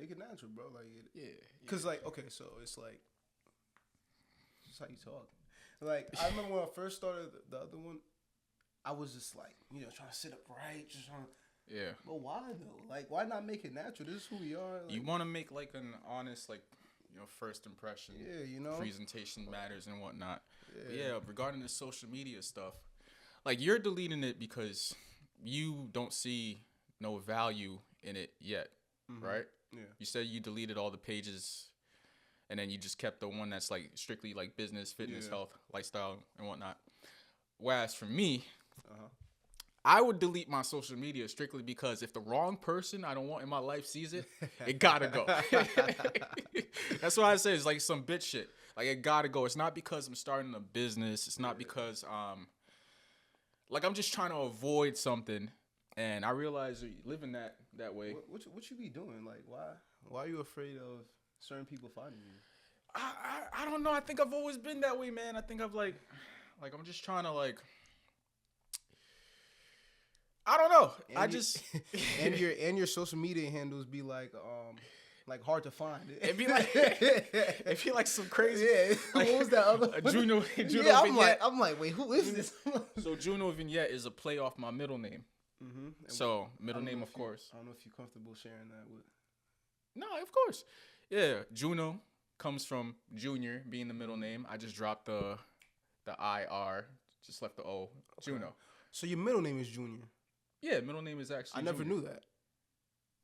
Make it natural, bro. Like, Yeah. Cause like, okay, so it's like, this is how you talk. Like, I remember when I first started the other one, I was just like, trying to sit upright, just trying to. Yeah. But why though? Like, why not make it natural? This is who we are. Like, You want to make like an honest, like, first impression. Yeah, Presentation matters and whatnot. Yeah. But yeah, regarding the social media stuff, like you're deleting it because you don't see no value in it yet, right? Yeah. You said you deleted all the pages and then you just kept the one that's like strictly like business, fitness, health, lifestyle, and whatnot. Whereas for me, I would delete my social media strictly because if the wrong person I don't want in my life sees it, it gotta go. That's why I say it's like some bitch shit. Like, it gotta go. It's not because I'm starting a business. It's not because like I'm just trying to avoid something. And I realize living that way. What you be doing? Like, why are you afraid of certain people finding you? I don't know. I think I've always been that way, man. I think I've like I'm just trying to like. I don't know. And your social media handles be like hard to find. It'd be like some crazy. Yeah. Like, what was that other? Juno Yeah, Vignette. I'm like, wait, who is this? So Juno Vignette is a play off my middle name. Mm-hmm. So middle name, of course. I don't know if you're comfortable sharing that with. No, of course. Yeah, Juno comes from Junior being the middle name. I just dropped the IR, just left the O. Okay. Juno. So your middle name is Junior. Yeah, middle name is actually. I never Junior. knew that.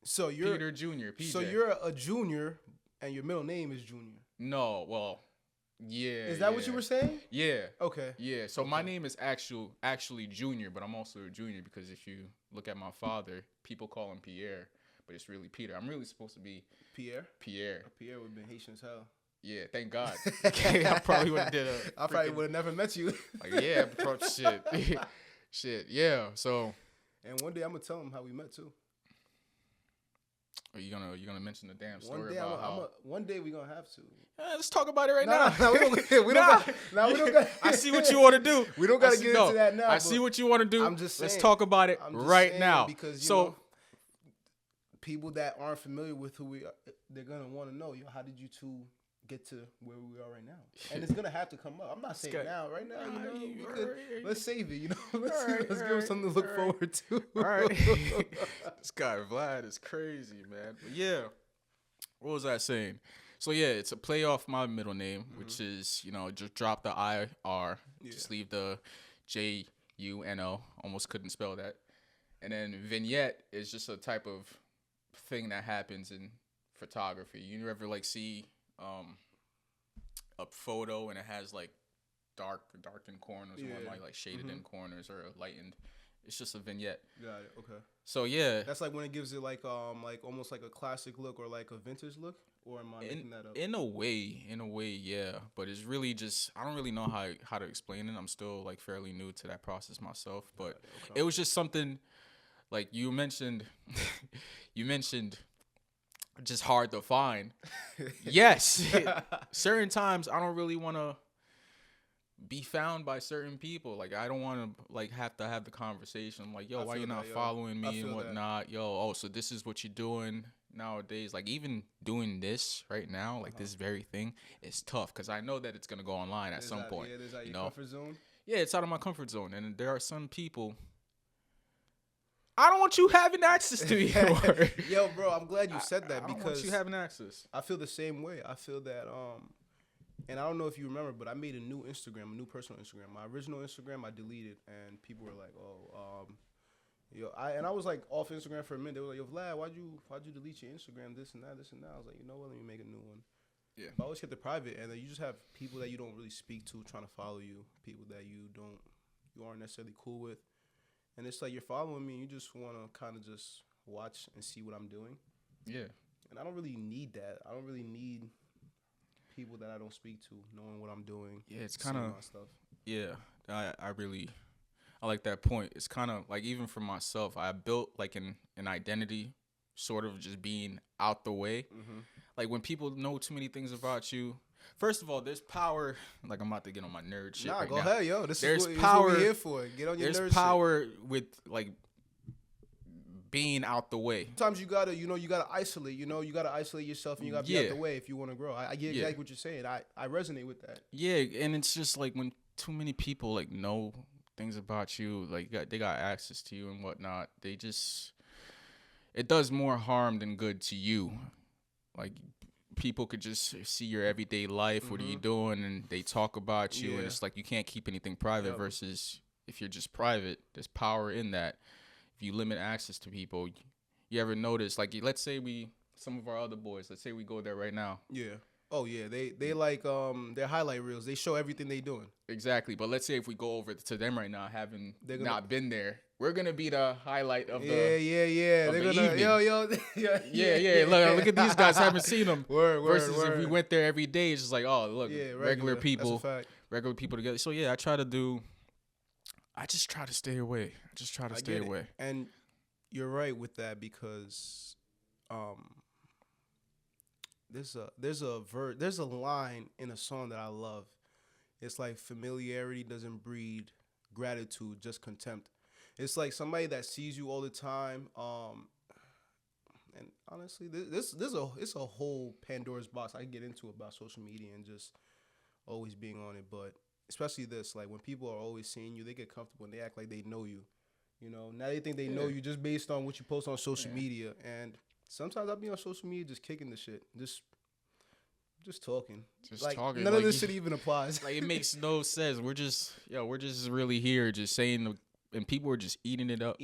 So you're Peter Junior. PJ. So you're a junior, and your middle name is Junior. No, well, yeah. Is that what you were saying? Yeah. Okay. Yeah. So my name is actually Junior, but I'm also a junior because if you look at my father, people call him Pierre, but it's really Peter. I'm really supposed to be Pierre. Pierre Pierre would have been Haitian as hell. Yeah, thank God. I probably would have did a. I probably would have never met you. Like, yeah, bro, shit, yeah. So. And one day I'm gonna tell him how we met too. Are you gonna mention the damn story one day about how? One day we gonna have to. Let's talk about it right now. We don't got. I see what you want to do. We don't gotta get into that now. I see what you want to do. I'm just saying. Let's talk about it right now. Because people that aren't familiar with who we are, they're gonna want to know. How did you two get to where we are right now? And it's gonna have to come up. I'm not saying now. Right now, let's save it. Let's give them something to look forward to. All right. This guy Vlad is crazy, man. But yeah, what was I saying? So yeah, it's a play off my middle name, which is just drop the IR, just leave the JUNO. Almost couldn't spell that. And then vignette is just a type of thing that happens in photography. You ever see a photo and it has like darkened corners, one like shaded in corners or lightened. It's just a vignette. Got it. Okay. So yeah, that's like when it gives it like almost like a classic look or like a vintage look. Or am I making that up? In a way, yeah. But it's really just I don't really know how to explain it. I'm still like fairly new to that process myself. But it was just something like you mentioned. Just hard to find. Yes. Certain times I don't really want to be found by certain people. Like I don't want to have to have the conversation. I'm like, yo, why you not following me and whatnot? Yo, so this is what you're doing nowadays. Like even doing this right now, like this very thing, is tough because I know that it's gonna go online at some point. Yeah, is that your comfort zone? Yeah, it's out of my comfort zone, and there are some people. I don't want you having access to me anymore. Yo, bro, I'm glad you said that because I don't want you having access. I feel the same way. I feel that and I don't know if you remember, but I made a new personal Instagram. My original Instagram I deleted, and people were like, I was like off Instagram for a minute. They were like, yo, Vlad, why'd you delete your Instagram? This and that. I was like, you know what? Let me make a new one. Yeah. But I always kept it private, and then you just have people that you don't really speak to trying to follow you, people that you aren't necessarily cool with. And it's like you're following me and you just want to kind of just watch and see what I'm doing. Yeah. And I don't really need that. I don't really need people that I don't speak to knowing what I'm doing. Yeah, it's kind of stuff. Yeah, I like that point. It's kind of like even for myself, I built like an identity sort of just being out the way. Mm-hmm. Like when people know too many things about you. First of all, there's power. Like I'm about to get on my nerd shit. Go ahead, yo. This is what we're here for. Get on your nerd shit. There's power with like being out the way. Sometimes you gotta isolate. You gotta isolate yourself, and you gotta be out the way if you want to grow. I get exactly what you're saying. I resonate with that. Yeah, and it's just like when too many people like know things about you, like they got access to you and whatnot. It does more harm than good to you. Like people could just see your everyday life. What are you doing? And they talk about you, and it's like you can't keep anything private. Versus if you're just private, there's power in that. If you limit access to people, you ever notice, like, let's say some of our other boys, let's say we go there right now. Yeah. Oh yeah, they like their highlight reels. They show everything they doing. Exactly, but let's say if we go over to them right now, having not been there, we're gonna be the highlight of the They're gonna evening. Look at these guys. Haven't seen them. Versus if we went there every day, it's just like, oh look, regular people, regular people together. So yeah, I just try to stay away. And you're right with that because there's a line in a song that I love. It's like familiarity doesn't breed gratitude, just contempt. It's like somebody that sees you all the time. And honestly, it's a whole Pandora's box I can get into about social media and just always being on it. But especially this, like when people are always seeing you, they get comfortable and they act like they know you. Now they think they know you just based on what you post on social media. And sometimes I'll be on social media just kicking the shit, just talking. None of this shit even applies. Like it makes no sense. We're just really here, just saying, and people are just eating it up,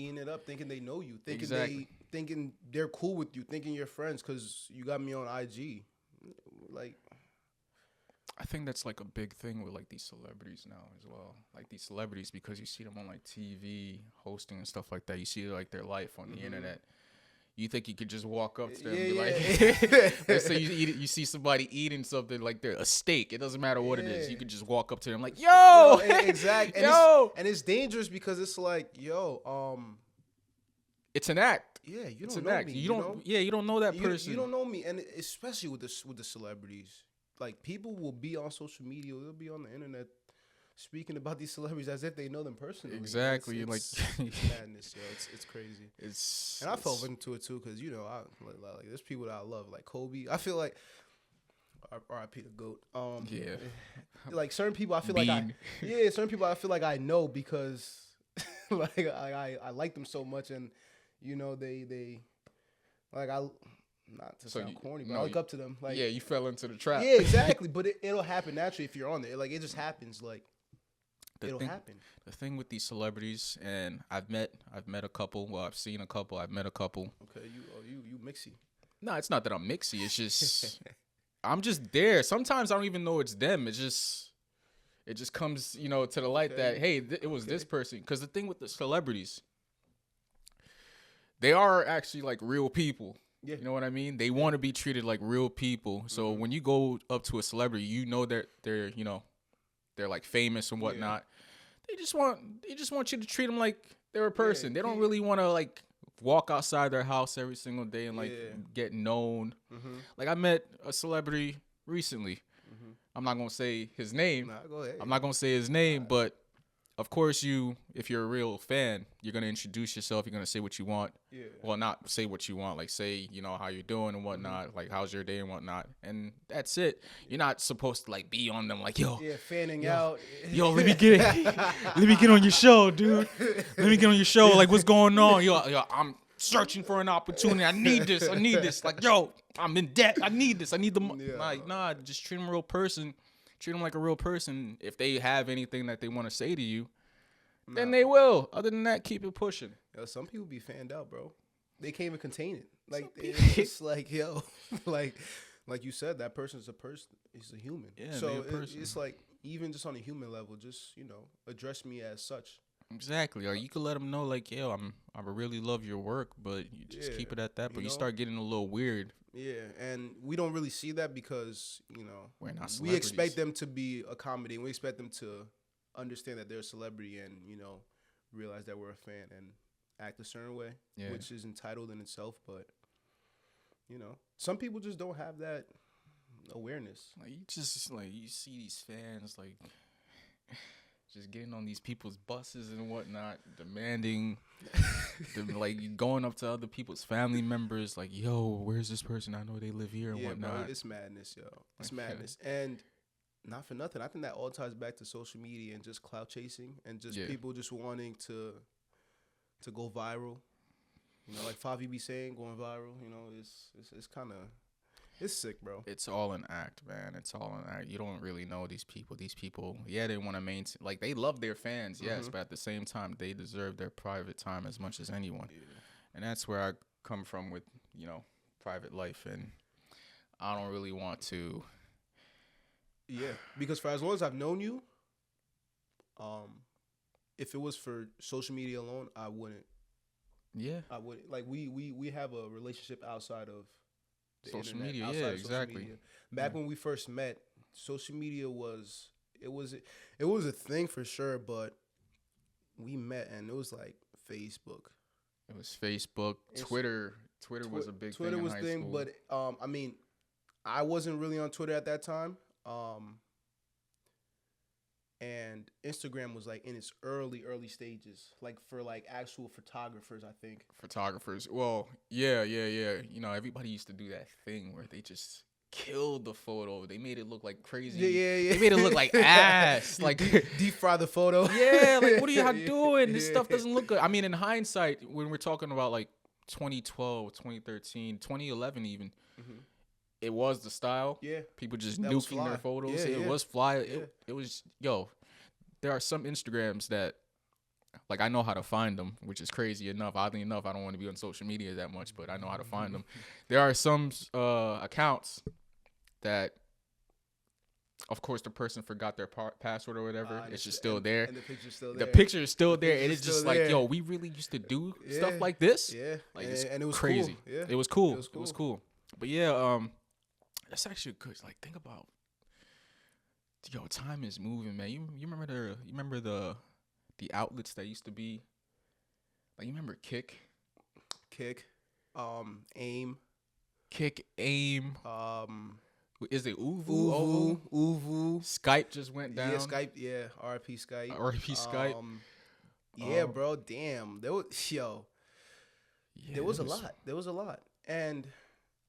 thinking they know you, thinking they're cool with you, thinking you're friends because you got me on IG, like. I think that's like a big thing with like these celebrities now as well. Like these celebrities, because you see them on like TV hosting and stuff like that. You see like their life on the internet. You think you could just walk up to them and be like, let's say you see somebody eating something like a steak. It doesn't matter what it is. You could just walk up to them like, yo, exactly. And it's dangerous because it's like, it's an act. Yeah, you don't know me. You don't know that person. You don't know me, and especially with the celebrities. Like, people will be on social media, they'll be on the internet speaking about these celebrities as if they know them personally. Exactly. It's madness, yo. It's crazy. And I fell into it, too, because, like, there's people that I love, like Kobe. I feel like, R.I.P. the GOAT. Like, certain people I feel like I know because, like, I like them so much, and, they like, not to sound corny, but I look up to them. Like, you fell into the trap. Yeah, exactly. But it'll happen naturally if you're on there. Like, it just happens. Like, it'll happen. The thing with these celebrities, and I've met a couple. Well, I've seen a couple. I've met a couple. Okay, you mixy. No, it's not that I'm mixy. It's just I'm just there. Sometimes I don't even know it's them. It just comes, to the light that hey, it was this person. Because the thing with the celebrities, they are actually like real people. Yeah. You know what I mean? They want to be treated like real people. So when you go up to a celebrity, that they're like famous and whatnot. They just want you to treat them like they're a person. They don't really want to like walk outside their house every single day and like get known. Like I met a celebrity recently. I'm not gonna say his name. Nah, go ahead. I'm not gonna say his name, but of course, if you're a real fan, you're going to introduce yourself. You're going to say what you want. Yeah. Well, not say what you want. Like, say, how you're doing and whatnot. Like, how's your day and whatnot. And that's it. You're not supposed to, like, be on them like, yo. Yeah, fanning out. Yo, let me get on your show, dude. Let me get on your show. Like, what's going on? Yo, I'm searching for an opportunity. I need this. Like, yo, I'm in debt. I need this. I need the money. Like, nah, just treat them a real person. Treat them like a real person. If they have anything that they want to say to you, then they will. Other than that, keep it pushing. Yo, some people be fanned out, bro. They can't even contain it. Like, it's just like, yo, like you said, that person's a person. He's a human. Yeah, so it's like, even just on a human level, just, address me as such. Exactly. Or you could let them know, like, yo, I really love your work, but you just keep it at that. But you start getting a little weird. Yeah, and we don't really see that because, we're not celebrities. We expect them to be accommodating. We expect them to understand that they're a celebrity and, realize that we're a fan and act a certain way, which is entitled in itself. But, some people just don't have that awareness. Like, you see these fans, like, just getting on these people's buses and whatnot, demanding, like going up to other people's family members, like, yo, where's this person? I know they live here and whatnot. Bro, it's madness, yo. It's madness. And not for nothing, I think that all ties back to social media and just clout chasing and just people just wanting to go viral. You know, like Favi be saying, going viral. You know, it's kind of. It's sick, bro. It's all an act, man. It's all an act. You don't really know these people. These people, yeah, they want to maintain, like, they love their fans, yes, but at the same time, they deserve their private time as much as anyone. Yeah. And that's where I come from with, you know, private life. And I don't really want to. Yeah, because for as long as I've known you, if it was for social media alone, I wouldn't. Yeah. I wouldn't. Like, we have a relationship outside of social media, yeah, exactly. Back when we first met, social media was a thing for sure, but we met and it was like Facebook. It was Facebook, Twitter. Twitter was a big thing. Twitter was thing, but I mean, I wasn't really on Twitter at that time. And Instagram was like in its early stages, like for like actual photographers, I think. Photographers. Well, yeah. You know, everybody used to do that thing where they just killed the photo. They made it look like crazy. Yeah. They made it look like ass. Like deep fry the photo. Yeah, like what are you doing? This stuff doesn't look good. I mean, in hindsight, when we're talking about like 2012, 2013, 2011 even, it was the style. Yeah. People just nuking their photos. Yeah, it was fly. It was, there are some Instagrams that, like, I know how to find them, which is crazy enough. Oddly enough, I don't want to be on social media that much, but I know how to find them. There are some accounts that, of course, the person forgot their password or whatever. It's just still there. And the picture's still there. The picture is still there. And it's just like, yo, we really used to do stuff like this. Yeah. Like, and it was crazy. Cool. Yeah. It was cool. It was cool. But yeah, that's actually good. Like, think about, yo, time is moving, man. You remember the outlets that used to be, like, you remember Kick, AIM, is it Uvu? Skype just went down. Yeah, Skype. Yeah, RIP Skype. Skype. Yeah, bro. Damn, there was a lot, and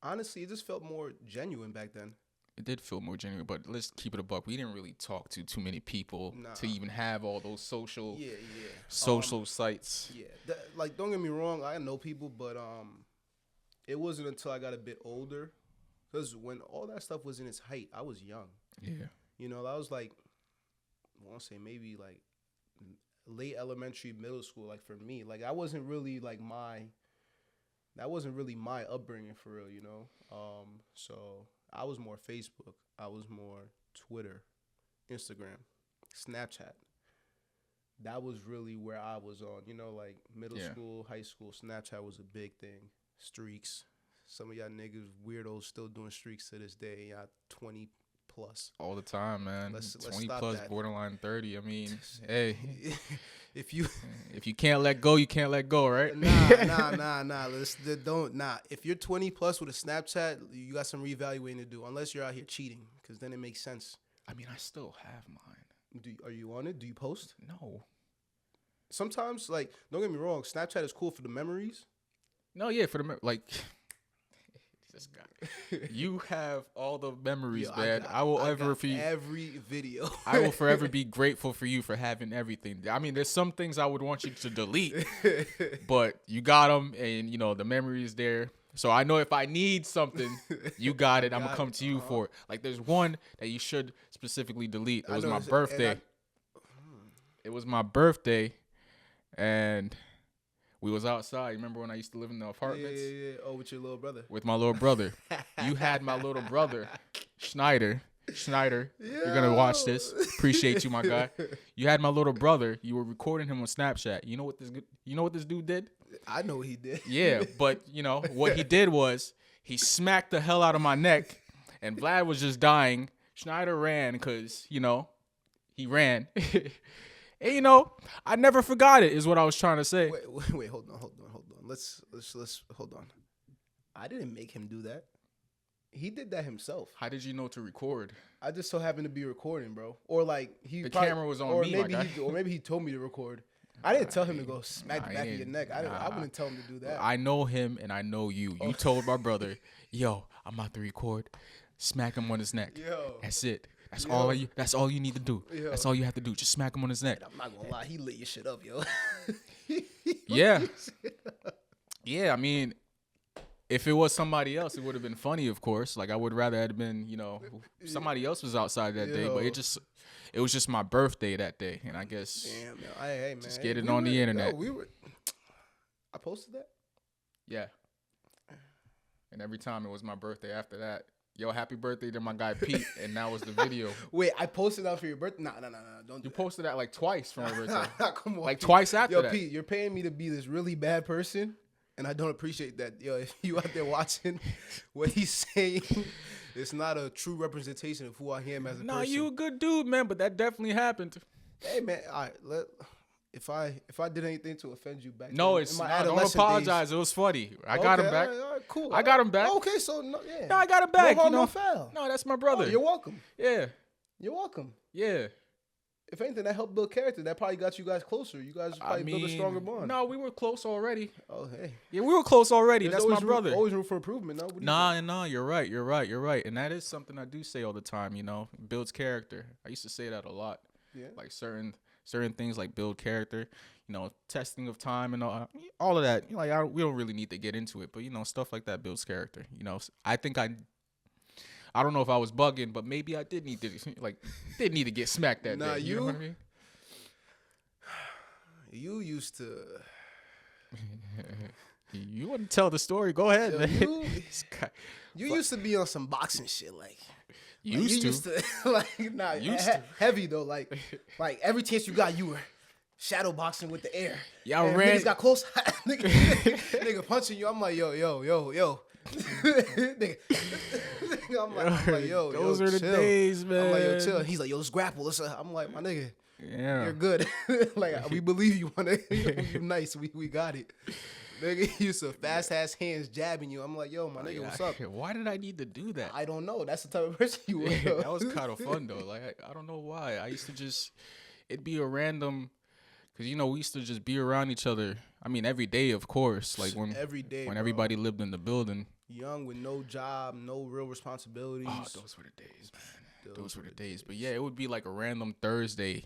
honestly, it just felt more genuine back then. It did feel more genuine, but let's keep it a buck. We didn't really talk to too many people to even have all those social sites. Yeah, like, don't get me wrong, I know people, but it wasn't until I got a bit older, because when all that stuff was in its height, I was young. Yeah, you know, I was like, I want to say maybe like late elementary, middle school. Like, for me, like, that wasn't really my upbringing for real, you know. So I was more Facebook. I was more Twitter, Instagram, Snapchat. That was really where I was on, you know, like middle school, high school. Snapchat was a big thing. Streaks. Some of y'all niggas, weirdos, still doing streaks to this day. Y'all 20 plus. All the time, man. Let's 20 plus, that. Borderline 30. I mean, hey. If you can't let go, you can't let go, right? Nah. If you're 20 plus with a Snapchat, you got some reevaluating to do. Unless you're out here cheating, because then it makes sense. I mean, I still have mine. Are you on it? Do you post? No. Sometimes, like, don't get me wrong, Snapchat is cool for the memories. No, yeah, for the like. This guy. You have all the memories, man. I will ever be every video. I will forever be grateful for you for having everything. I mean, there's some things I would want you to delete, but you got them, and you know the memory is there. So I know if I need something, you got it. I'm gonna come to you for it. Like, there's one that you should specifically delete. It was my birthday. It was my birthday, and we was outside. You remember when I used to live in the apartments? Yeah. Oh, with your little brother. With my little brother. You had my little brother, Schneider. You're going to watch this. Appreciate you, my guy. You had my little brother. You were recording him on Snapchat. You know what this dude did? I know what he did. Yeah, but, you know, what he did was he smacked the hell out of my neck, and Vlad was just dying. Schneider ran because, you know, he ran. And, you know, I never forgot it, is what I was trying to say. Wait, hold on. Let's hold on. I didn't make him do that. He did that himself. How did you know to record? I just so happened to be recording, bro. Or like the camera was on me, or maybe he told me to record. I didn't tell him to go smack the back of your neck. I wouldn't tell him to do that. I know him and I know you. You told my brother, yo, I'm about to record. Smack him on his neck. Yo. That's it. That's all you. That's all you need to do. Yo. That's all you have to do. Just smack him on his neck. I'm not gonna lie, he lit your shit up, yo. Yeah. Yeah, I mean, if it was somebody else, it would have been funny, of course. Like, I would rather have been, somebody else was outside that day. But it was just my birthday that day. And I guess, damn, yo. Hey, man. Just get it on the internet. I posted that? Yeah. And every time it was my birthday after that, yo, happy birthday to my guy Pete. And that was the video. Wait, I posted that for your birthday? Nah, don't do You posted that like twice for my birthday. Come on. Like twice after that. Yo, Pete, you're paying me to be this really bad person. And I don't appreciate that. Yo, if you out there watching what he's saying, it's not a true representation of who I am as a person. Nah, you a good dude, man, but that definitely happened. Hey, man, all right, if I did anything to offend you back no, then, it's not. Don't apologize. It was funny. I got him back. All right, cool. I got him back. Okay, so no, yeah. No, I got him back. No harm, no foul. No, that's my brother. Oh, you're welcome. Yeah. You're welcome. Yeah. If anything, that helped build character. That probably got you guys closer. You guys probably built a stronger bond. No, we were close already. Oh, hey. Yeah, we were close already. That's my brother. Always room for improvement. No? Nah, you're right. And that is something I do say all the time, builds character. I used to say that a lot. Yeah. Like certain things like build character, testing of time and all of that. We don't really need to get into it, but stuff like that builds character. I think I don't know if I was bugging, but maybe I did need to get smacked that day. You know what I mean? You used to. You want to tell the story? Go ahead, man. You used to be on some boxing shit, used to. Heavy though, like every chance you got, you were shadow boxing with the air. Yeah, I ran. Niggas got close. nigga punching you. I'm like, yo. Nigga. I'm like, yo, those are the chill. days, man. I'm like, yo, chill. He's like, yo, let's grapple. I'm like, my nigga, yeah, you're good. Like, we believe you. You're nice. We got it. Nigga, he used to fast ass hands jabbing you. I'm like, yo, my nigga, what's up? Why did I need to do that? I don't know. That's the type of person you were. That was kind of fun though. Like, I don't know why. I used to it'd be a random, because we used to just be around each other. I mean, every day, of course. Like every day, when everybody lived in the building. Young with no job, no real responsibilities. Oh, those were the days, man. Those were the days. But yeah, it would be like a random Thursday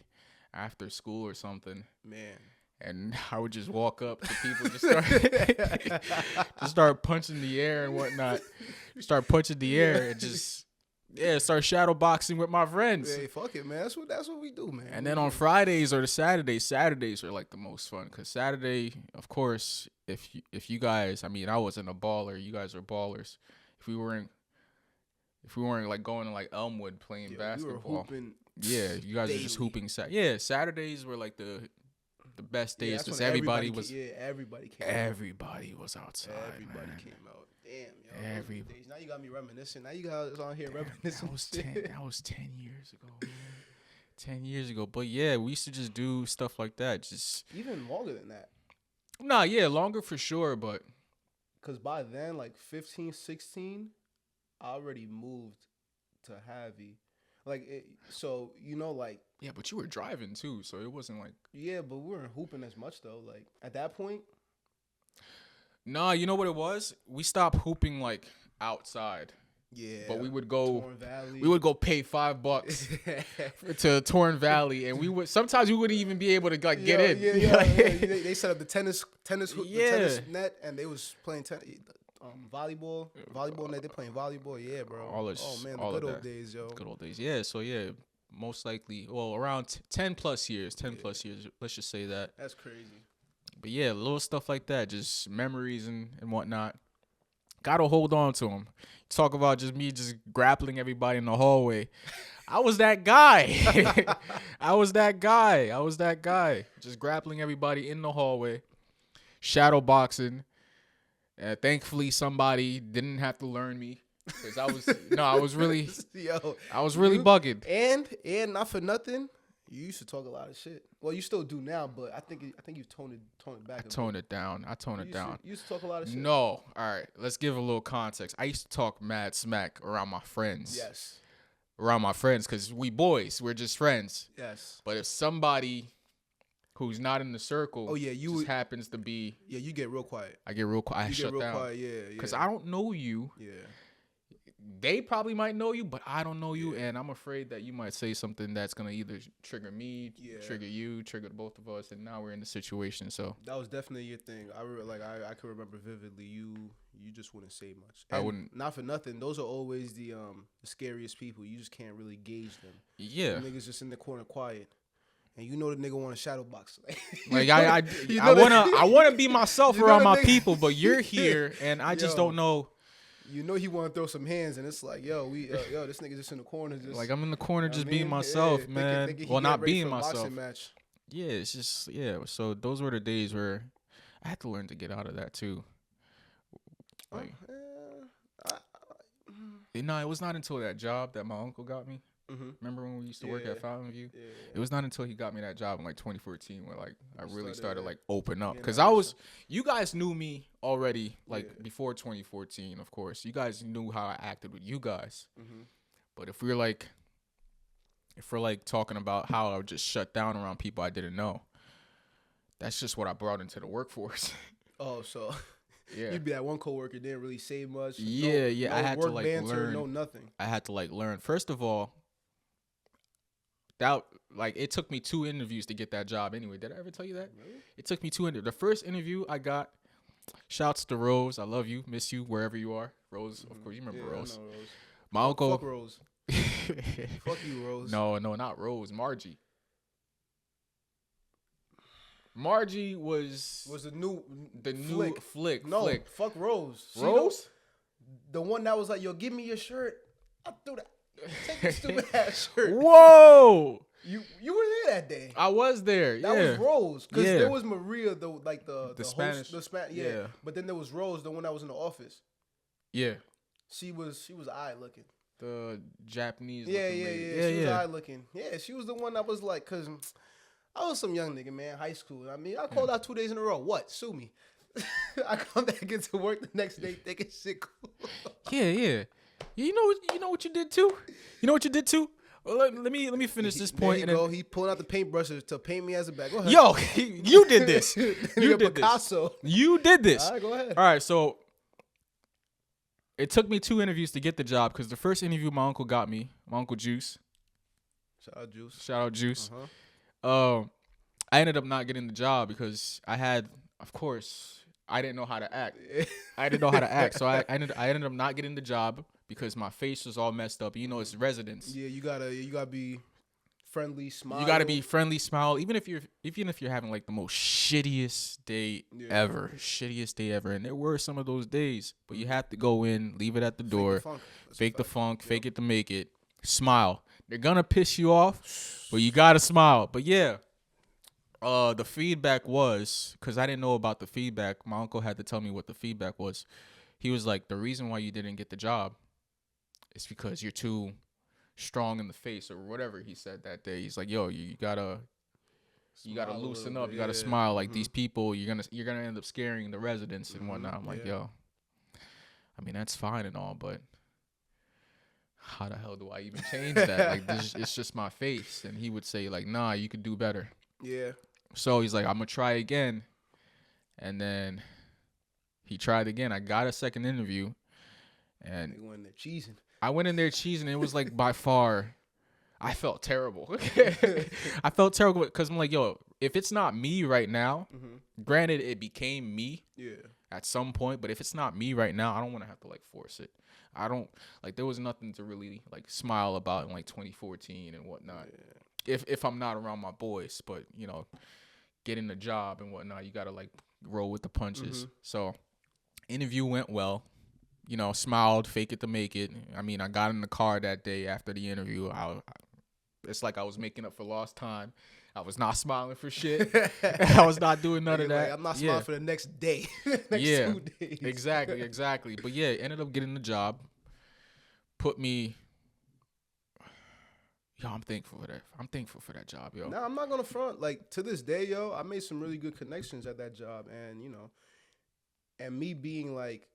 after school or something. Man. And I would just walk up to people, just start punching the air and whatnot. Start punching the air and just start shadow boxing with my friends. Hey, fuck it, man. That's what we do, man. And then on Fridays or the Saturdays are like the most fun, because Saturday, of course, if you guys, I mean, I wasn't a baller, you guys are ballers. If we weren't like going to like Elmwood playing basketball, you guys daily. are just hooping. Saturdays were like the best days, because everybody was came. Everybody was outside. Everybody man. came out. Damn, yo. Now you got me reminiscing. Now you guys on here reminiscing. That was 10 years ago, man. 10 years ago. But yeah, we used to just do stuff like that. Just even longer than that. Nah, yeah, longer for sure, but because by then, like 15, 16, I already moved to Javi. Like, yeah, but you were driving too, so it wasn't like. Yeah, but we weren't hooping as much though. Like at that point. Nah, you know what it was? We stopped hooping like outside. Yeah. But we would go. Torn Valley. We would go pay $5 to Torn Valley, and we would sometimes we wouldn't even be able to like get in. Yeah. They set up the tennis net, and they was playing volleyball net. They playing volleyball. Yeah, bro. The good old days, yo. Good old days. Yeah. So yeah, most likely, around 10 plus years. Let's just say that. That's crazy. But yeah, little stuff like that, just memories and whatnot. Gotta hold on to them. Talk about just me just grappling everybody in the hallway. I was that guy. I was that guy. Just grappling everybody in the hallway. Shadow boxing. Thankfully, somebody didn't have to learn me. Because I was really bugging. And not for nothing, You used to talk a lot of shit. Well, you still do now, but I think you've toned it back. I tone it down. You used to talk a lot of shit. No. All right. Let's give a little context. I used to talk mad smack around my friends. Yes. Around my friends, because we boys, we're just friends. Yes. But if somebody who's not in the circle, happens to be, you get real quiet. I get real quiet. I shut down. Quiet. Yeah. Because I don't know you. Yeah. They probably might know you, but I don't know you, and I'm afraid that you might say something that's gonna either trigger me, trigger you, trigger both of us, and now we're in the situation. So that was definitely your thing. I can remember vividly. You just wouldn't say much. I wouldn't. Not for nothing. Those are always the scariest people. You just can't really gauge them. Yeah. The niggas just in the corner quiet. And you know the nigga want a shadow box. I wanna be myself around my people, but you're here, and I just don't know. You know he want to throw some hands, and it's like, this nigga just in the corner, just like I'm in the corner, just being myself, man. Thinking not being myself. Yeah, it's just So those were the days where I had to learn to get out of that too. Like, it was not until that job that my uncle got me. Mm-hmm. Remember when we used to work at Fountain View? Yeah. It was not until he got me that job in like 2014 where like I really started like open up, because you guys knew me already before 2014, of course. You guys knew how I acted with you guys. Mm-hmm. But if we're like talking about how I would just shut down around people I didn't know, that's just what I brought into the workforce. Oh, so you'd be that one coworker didn't really say much. I had to like learn. No nothing. I had to like learn. First of all, that it took me 2 interviews to get that job anyway. Did I ever tell you that? Really? It took me 2 interviews. The first interview I got, shouts to Rose. I love you. Miss you wherever you are. Rose, of course, you remember Rose. I know Rose. My uncle. Fuck Rose. Fuck you, Rose. No, not Rose. Margie. Margie was the new flick. No, flick. Fuck Rose. Rose? The one that was like, yo, give me your shirt. I threw that. Take your stupid ass shirt. Whoa! You were there that day. I was there. That was Rose, because there was Maria, the Spanish, host, yeah. But then there was Rose, the one that was in the office. Yeah. She was eye looking. The Japanese. Yeah. She was eye looking. Yeah, she was the one that was like, cause I was some young nigga, man, high school. I mean, I called out 2 days in a row. What? Sue me. I come back into work the next day thinking shit cool. Yeah. You know what you did too? Well, let me finish this point. There you go. He pulling out the paintbrushes to paint me as a bag. Go ahead. Yo, you did this. You did Picasso. this. You did this. All right, go ahead. All right, so it took me 2 interviews to get the job, because the first interview my uncle got me, my Uncle Juice. Shout out Juice. Uh-huh. I ended up not getting the job because I didn't know how to act. So I ended up not getting the job because my face was all messed up. You know, it's residence. Yeah, you gotta be friendly, smile. You gotta be friendly, smile. Even if you're having like the most shittiest day ever. And there were some of those days, but you have to go in, leave it at the door, fake the funk, fake it to make it, smile. They're gonna piss you off, but you gotta smile. But yeah. The feedback was, because I didn't know about the feedback. My uncle had to tell me what the feedback was. He was like, the reason why you didn't get the job is because you're too strong in the face, or whatever he said that day. He's like, yo, you gotta loosen up. You gotta smile. Like these people, you're gonna end up scaring the residents and whatnot. I'm like, yo, I mean, that's fine and all, but how the hell do I even change that? Like, it's just my face. And he would say like, nah, you could do better. Yeah. So he's like, I'm gonna try again, and he tried again. I got a second interview, and I went in there cheesing. It was like by far, I felt terrible. I felt terrible because I'm like, yo, if it's not me right now, granted it became me at some point, but if it's not me right now, I don't want to have to like force it. I don't like, there was nothing to really like smile about in like 2014 and whatnot. If I'm not around my boys, but you know, getting a job and whatnot, you gotta like roll with the punches. So interview went well, you know, smiled, fake it to make it. I mean, I got in the car that day after the interview. It's like I was making up for lost time. I was not smiling for shit. I was not doing none of that. Like, I'm not smiling for the next day. Next 2 days. Exactly. But yeah, ended up getting the job. Put me, yo, I'm thankful for that. I'm thankful for that job, yo. Nah, I'm not gonna front. Like to this day, yo, I made some really good connections at that job, and and me being like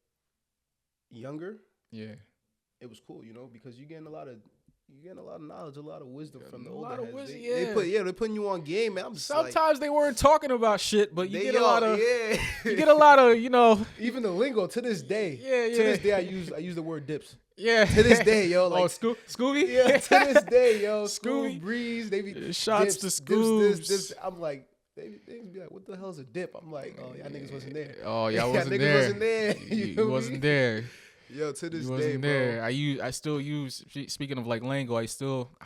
younger, Yeah, it was cool, because you're getting a lot of knowledge, a lot of wisdom from the older lot of heads. wisdom, They're putting you on game, man. I'm just sometimes they weren't talking about shit, but you get a lot of you get a lot of even the lingo to this day. Yeah. To this day, I use the word dips. Yeah. To this day, yo, like Scooby. Yeah, to this day, yo, Scooby. Scooby Breeze. They be Shots dips, to Scoobs. dips. I'm like, they be like, what the hell is a dip? I'm like, oh, y'all niggas wasn't there. Oh, y'all wasn't niggas there. wasn't there. You wasn't there. Yo, to this You day, wasn't bro. there. I still use. Speaking of like lingo, I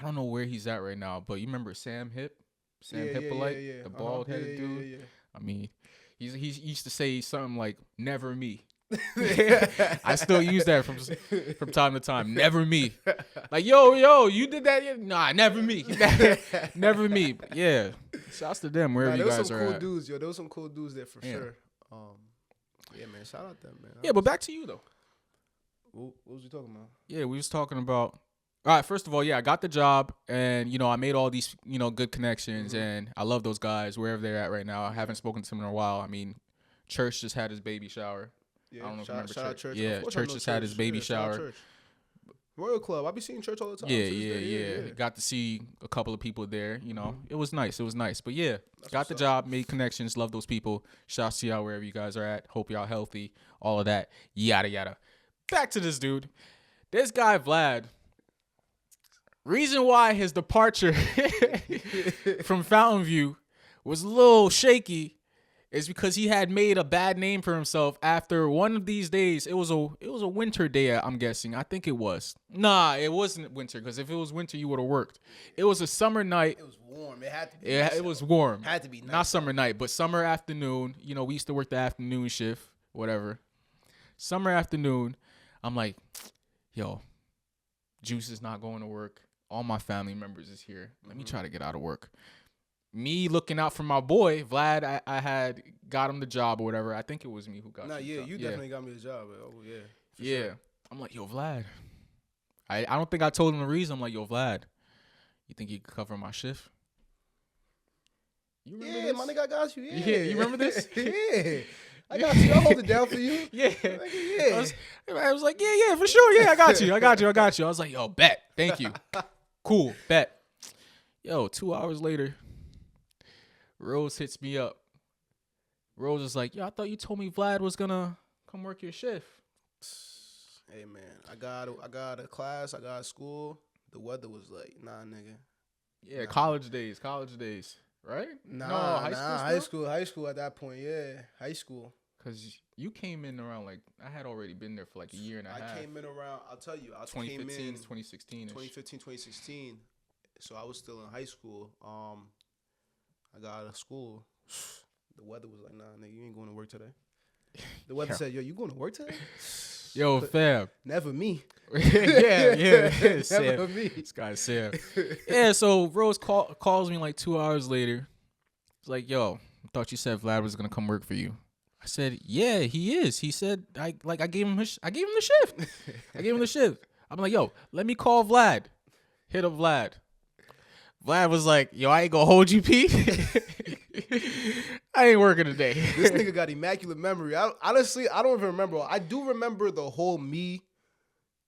don't know where he's at right now, but you remember Sam Hippolyte, yeah. the bald headed dude. Yeah. I mean, he used to say something like "never me." I still use that from time to time. Never me. Like yo, you did that? Yeah. Nah, never me. Never me. But yeah, shouts to them wherever you guys are There was some cool at. dudes, yo. There was some cool dudes there for sure. Yeah, man. Shout out them, man. Yeah, but back to you though. What was you talking about? Yeah, we was talking about. All right, first of all, yeah, I got the job, and I made all these good connections, and I love those guys wherever they're at right now. I haven't spoken to them in a while. I mean, Church just had his baby shower. Yeah, I don't know if you remember shout out Church. Yeah, Church just had his baby shower. Royal Club. I be seeing Church all the time. Yeah. Got to see a couple of people there. It was nice. But yeah, got the job, made connections, love those people. Shouts to y'all wherever you guys are at. Hope y'all healthy. All of that. Yada yada. Back to this dude. This guy Vlad. Reason why his departure from Fountain View was a little shaky is because he had made a bad name for himself after one of these days. It was a winter day, I'm guessing. I think it was. Nah, it wasn't winter, because if it was winter, you would have worked. It was a summer night. It was warm. It had to be. It was warm. Had to be nice. Not summer night, but summer afternoon. We used to work the afternoon shift, whatever. Summer afternoon, I'm like, yo, Juice is not going to work. All my family members is here. Let me try to get out of work. Me looking out for my boy, Vlad, I had got him the job or whatever. I think it was me who got him the job. You definitely got me the job. Oh, yeah. Yeah. Sure. I'm like, yo, Vlad. I don't think I told him the reason. I'm like, yo, Vlad, you think you could cover my shift? You remember this? My nigga, I got you. Yeah, you remember this? Yeah. I got you. I'll hold it down for you. Yeah. Yeah. I was like, yeah, for sure. Yeah, I got you. I was like, yo, bet. Thank you. Cool, bet. Yo, 2 hours later, Rose hits me up. Rose is like, yo, I thought you told me Vlad was gonna come work your shift. Hey, man, I got a class. I got school. The weather was like, nah, nigga. Yeah, nah. College days, right? Nah, high school at that point, yeah. High school. Because you came in around, like, I had already been there for like a year and a half. I came in around, I'll tell you, 2015, 2016. 2015, 2016. So I was still in high school. I got out of school. The weather was like, nah, nigga, you ain't going to work today. The weather said, yo, you going to work today? Yo, fam. Never me. yeah. Never me. This guy's Sam. Yeah, so Rose calls me like 2 hours later. It's like, yo, I thought you said Vlad was going to come work for you. I said, yeah, he is. He said, I gave him the shift. I gave him the shift. I'm like, yo, let me call Vlad. Hit up Vlad. Vlad was like, yo, I ain't gonna hold you, Pete. I ain't working today. This nigga got immaculate memory. Honestly, I don't even remember. I do remember the whole me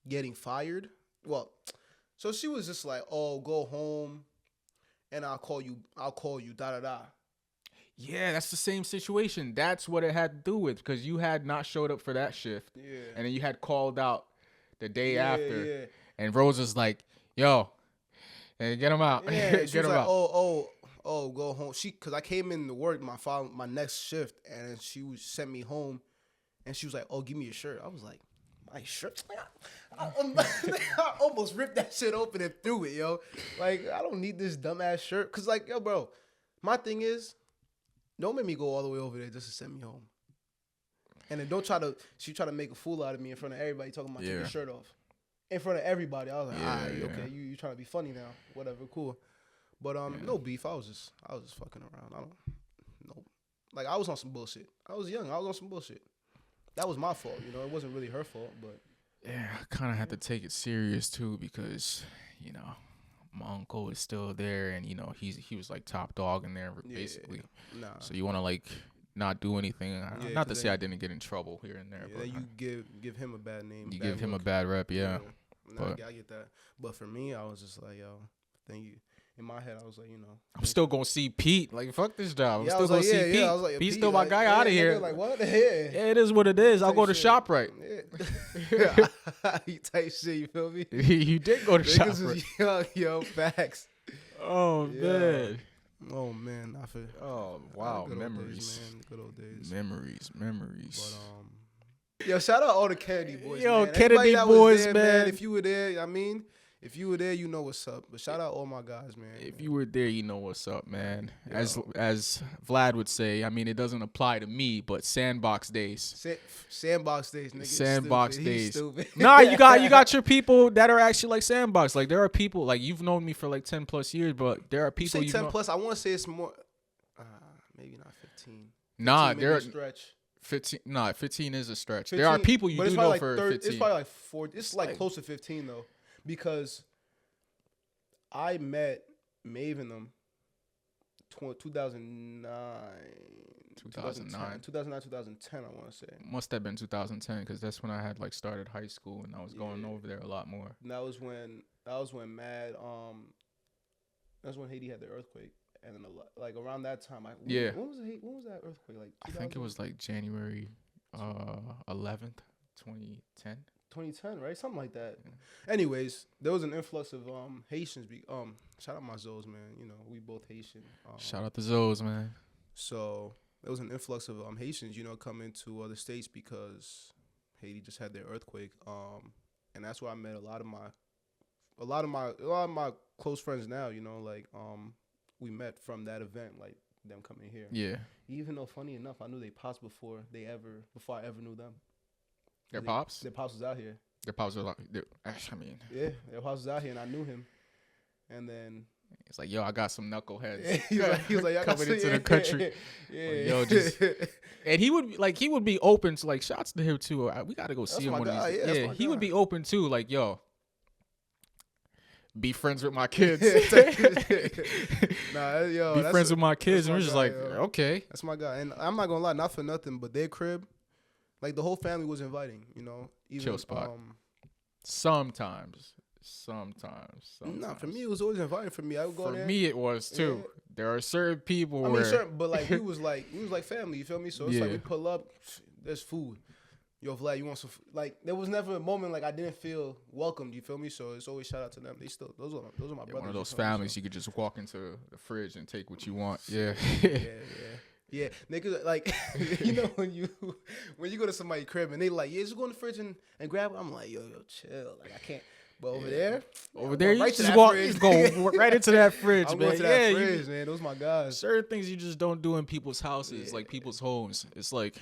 getting fired. Well, so she was just like, oh, go home and I'll call you, da-da-da. Yeah, that's the same situation. That's what it had to do with, because you had not showed up for that shift. Yeah. And then you had called out the day after. Yeah. And Rose was like, yo, hey, get him out. Yeah, Get she was him like, out. oh, go home. Because I came in to work my next shift, and she sent me home, and she was like, oh, give me your shirt. I was like, my shirt? I almost ripped that shit open and threw it, yo. Like, I don't need this dumbass shirt. Because, like, yo, bro, my thing is, don't make me go all the way over there just to send me home. And then she tried to make a fool out of me in front of everybody talking about taking your shirt off. In front of everybody. I was like, okay, you trying to be funny now. Whatever, cool. But no beef. I was just fucking around. Like, I was on some bullshit. I was young. I was on some bullshit. That was my fault, It wasn't really her fault, but yeah, I kind of had to take it serious too, because, my uncle is still there, and he was like top dog in there basically. Nah. So you want to like not do anything. Not to say I didn't get in trouble here and there, but you give him a bad name. You give him a bad rep, yeah. Nah, I get that. But for me, I was just like, yo, thank you. In my head, I was like, I'm still gonna see Pete. Like, fuck this job. I'm still gonna see Pete. I was like, Pete's still my guy out of here. Like, what? Yeah, it is what it is. I'll go to ShopRite. Yeah. You type shit, you feel me? You did go to ShopRite. Yo, facts. Oh, man. Oh, man. Oh, wow. Memories. Days, man. Good old days. Memories. But, yo, shout out all the Kennedy boys, yo, man. Kennedy boys, there, man. If you were there, if you were there, you know what's up. But shout out all my guys, man. If you were there, you know what's up, man. As Vlad would say, I mean, it doesn't apply to me, but sandbox days. Sandbox days, nigga. Sandbox days. Stupid. Nah, you got your people that are actually like sandbox. Like there are people like you've known me for like 10 plus years, but there are people you say 10 plus. I want to say it's more. Maybe not 15. Nah, 15 there stretch. 15. Nah, 15 is a stretch. 15, there are people you do know like for 15. It's probably like 4. It's like close to 15 though. Because I met Maeve and them 2009, 2010, I want to say. Must have been 2010 because that's when I had like started high school and I was going over there a lot more. And that was when that's when Haiti had the earthquake, and then like around that time, when was that earthquake? Like I think it was like January 11th, 2010. 2010, right? Something like that. Yeah. Anyways, there was an influx of Haitians. Shout out my Zoes, man. We both Haitian. Shout out the Zoes, man. So there was an influx of Haitians, coming to the states because Haiti just had their earthquake. And that's where I met a lot of my close friends now. We met from that event, like them coming here. Yeah. Even though, funny enough, I knew they pops before I ever knew them. Their pops? Their pops was out here. Their pops was like, yeah, their pops was out here, and I knew him. And then it's like, yo, I got some knuckleheads. he was like coming into the country. Yeah. Like, yo, and he would be open to like shots to him too. We got to go see him one of these. Yeah, he would be open too. Like, yo, be friends with my kids. Be friends with my kids, and we're just like, okay, that's my guy. And I'm not gonna lie, not for nothing, but their crib. Like, the whole family was inviting, Even, chill spot. Sometimes. Nah, for me, it was always inviting for me. I would go there. For me, it was, too. Yeah. There are certain people but, like, we was like family, you feel me? So, it's like, we pull up, there's food. Yo, Vlad, you want some food? Like, there was never a moment, like, I didn't feel welcomed, you feel me? So, it's always shout out to them. They still, those are my brothers. One of those families you could just walk into the fridge and take what you want. Yeah. Yeah, niggas, like, when you go to somebody's crib and they like, yeah, just go in the fridge and grab it. I'm like, yo, chill. Like, I can't. But over there, you just go right into that fridge, I'm man. Going to that fridge, man. Those my guys. Certain things you just don't do in people's houses, like people's homes. It's like,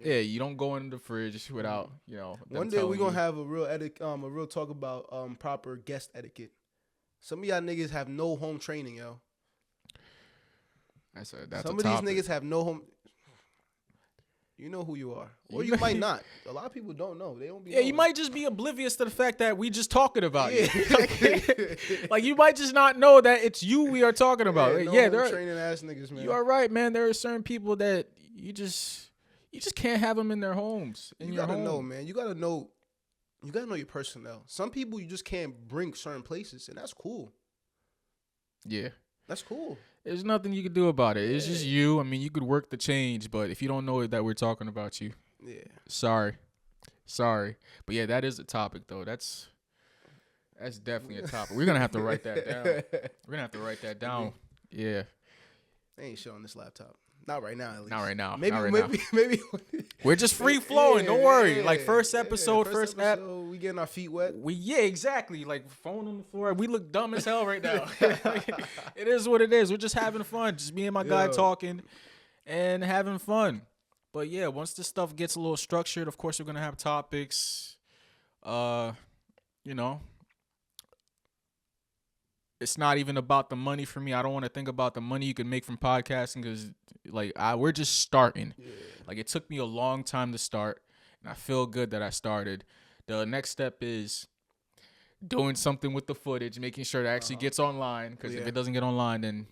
you don't go in the fridge without, One day we're gonna have a real talk about proper guest etiquette. Some of y'all niggas have no home training, yo. That's some of these niggas have no home. You know who you are, or you might not. A lot of people don't know. They don't be. Yeah, you might just be oblivious to the fact that we just talking about you. Like you might just not know that it's you we are talking about. They're training ass niggas, man. You are right, man. There are certain people that you just can't have them in their homes. You gotta know, man. You gotta know your personnel. Some people you just can't bring certain places, and that's cool. Yeah. That's cool. There's nothing you can do about it. It's just you. I mean, you could work the change, but if you don't know that we're talking about you, sorry. But yeah, that is a topic though. That's definitely a topic. We're gonna have to write that down. Yeah. They ain't showing this laptop. Not right now, at least. Not right now. Maybe. We're just free flowing. Don't worry. Like first episode, we getting our feet wet. Exactly. Like phone on the floor. We look dumb as hell right now. It is what it is. We're just having fun. Just me and my guy talking and having fun. But yeah, once this stuff gets a little structured, of course we're gonna have topics. It's not even about the money for me. I don't want to think about the money you can make from podcasting because, we're just starting. Yeah. Like, it took me a long time to start, and I feel good that I started. The next step is doing something with the footage, making sure it actually gets online. Because if it doesn't get online, then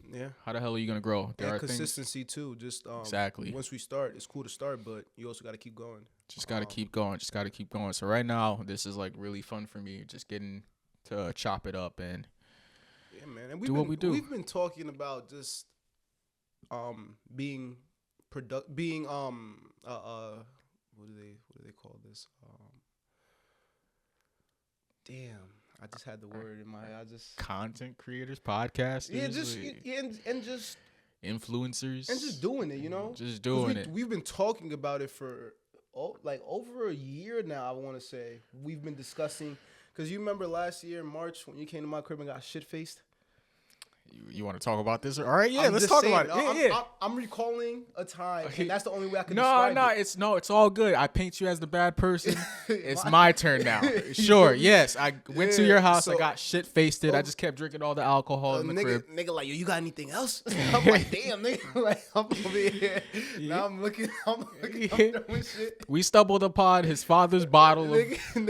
how the hell are you gonna grow? There are consistency too. Just exactly. Once we start, it's cool to start, but you also got to keep going. Just got to keep going. Just got to keep going. So right now, this is like really fun for me. Just getting to chop it up and man. And do what we do. We've been talking about just being what do they call this? Damn. I just had the word in my head. Content creators, podcasters. Yeah, and just influencers. And just doing it, you know? Just doing it. We've been talking about it for over a year now, I want to say. We've been discussing, because you remember last year in March when you came to my crib and got shit-faced? You want to talk about this? All right, let's talk about it. I'm recalling a time, and that's the only way I can describe it. It's all good. I paint you as the bad person. It's my turn now. Sure, yes. I went to your house. I got shit-faced. I just kept drinking all the alcohol in the crib. Nigga, like, yo, you got anything else? I'm like, damn, nigga. Like, I'm over here. Now I'm looking throwing shit. We stumbled upon his father's bottle of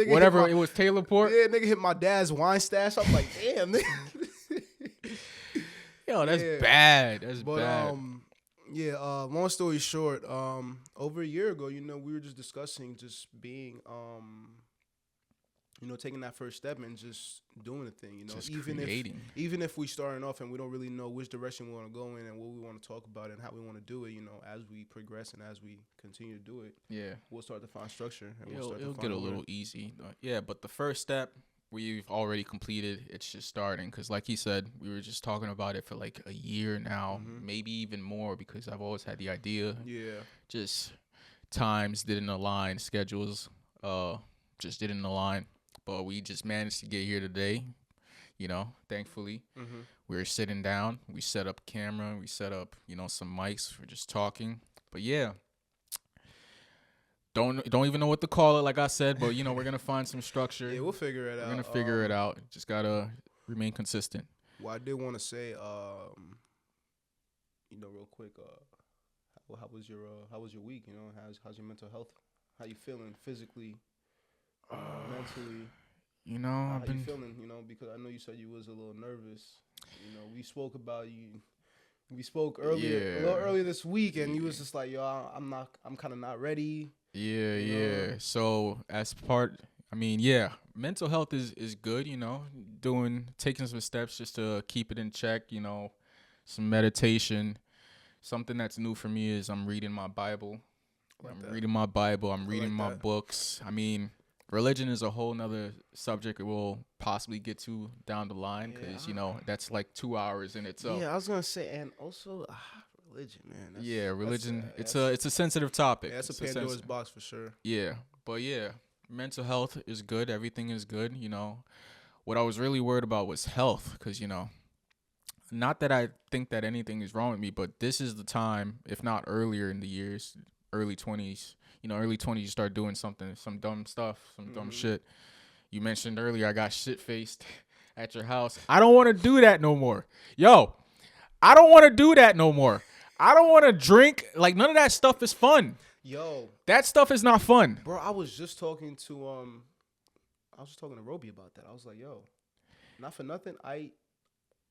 whatever. It was Taylor Port. Yeah, nigga hit my dad's wine stash. I'm like, damn, nigga. Yo, that's bad. That's bad. Long story short, over a year ago, we were just discussing just being, taking that first step and just doing the thing, just creating. Even if we starting off and we don't really know which direction we want to go in and what we want to talk about and how we want to do it, as we progress and as we continue to do it, we'll start to find structure and it'll get a little easy. But the first step we've already completed. It's just starting because, like he said, we were just talking about it for like a year now, maybe even more, because I've always had the idea. Yeah. Just times didn't align, schedules just didn't align, but we just managed to get here today. Thankfully, we were sitting down. We set up a camera. We set up, some mics. We're just talking. But yeah. Don't even know what to call it, like I said, but we're gonna find some structure. Yeah, we'll figure it out. We're gonna figure it out. Just gotta remain consistent. Well, I did want to say, real quick, how was your week? How's your mental health? How you feeling physically, mentally? How you feeling? Because I know you said you was a little nervous. We spoke about you. We spoke a little earlier this week, and you was just like, yo, I'm kind of not ready. Yeah. So mental health is good, taking some steps just to keep it in check, some meditation. Something that's new for me is I'm reading my Bible. I'm reading my books. Religion is a whole nother subject we'll possibly get to down the line because, that's like 2 hours in itself. Yeah, I was going to say, and also religion, man. Religion. It's a sensitive topic. Yeah, that's a Pandora's box for sure. Yeah, but mental health is good. Everything is good. What I was really worried about was health because, not that I think that anything is wrong with me, but this is the time, if not earlier in the years, early 20s, early 20s, you start doing some dumb stuff, some dumb shit. You mentioned earlier I got shit-faced at your house. I don't want to do that no more. Yo, I don't want to do that no more. I don't want to drink. Like, none of that stuff is fun. Yo. That stuff is not fun. Bro, I was just talking to Roby about that. I was like, yo, not for nothing.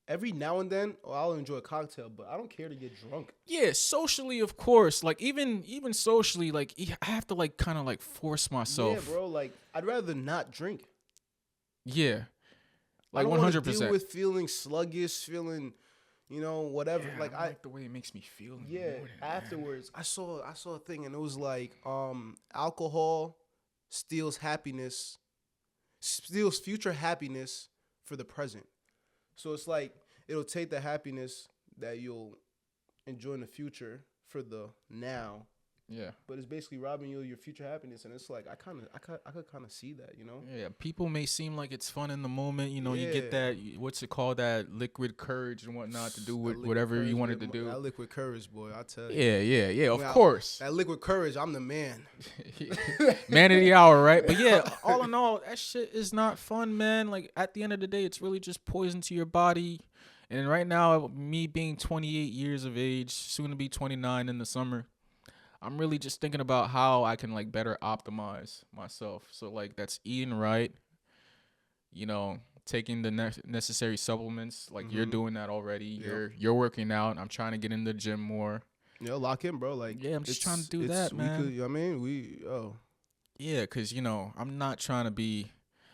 Every now and then, I'll enjoy a cocktail, but I don't care to get drunk. Yeah, socially, of course. Like, even socially, like, I have to, like, kind of, like, force myself. Yeah, bro. Like, I'd rather not drink. Yeah. Like, 100%. I don't want to deal with feeling sluggish, feeling, whatever. Yeah, like, I like the way it makes me feel. Yeah, afterwards, I saw a thing, and it was like, alcohol steals future happiness for the present. So it's like it'll take the happiness that you'll enjoy in the future for the now. Yeah. But it's basically robbing you of your future happiness, and it's like I could kind of see that, Yeah. People may seem like it's fun in the moment, You get that what's it called, that liquid courage and whatnot to do with whatever you wanted to do. That liquid courage, boy, I tell you. Yeah. Of course. That liquid courage, I'm the man. Man of the hour, right? But yeah, all in all, that shit is not fun, man. Like, at the end of the day, it's really just poison to your body. And right now, me being 28 years of age, soon to be 29 in the summer, I'm really just thinking about how I can, like, better optimize myself. So, like, that's eating right, you know, taking the necessary supplements. Like you're doing that already. Yep. You're working out. I'm trying to get in the gym more. Yo, lock in, bro. Like, yeah, I'm just trying to do that, man. Yeah, because, you know, I'm not trying to be,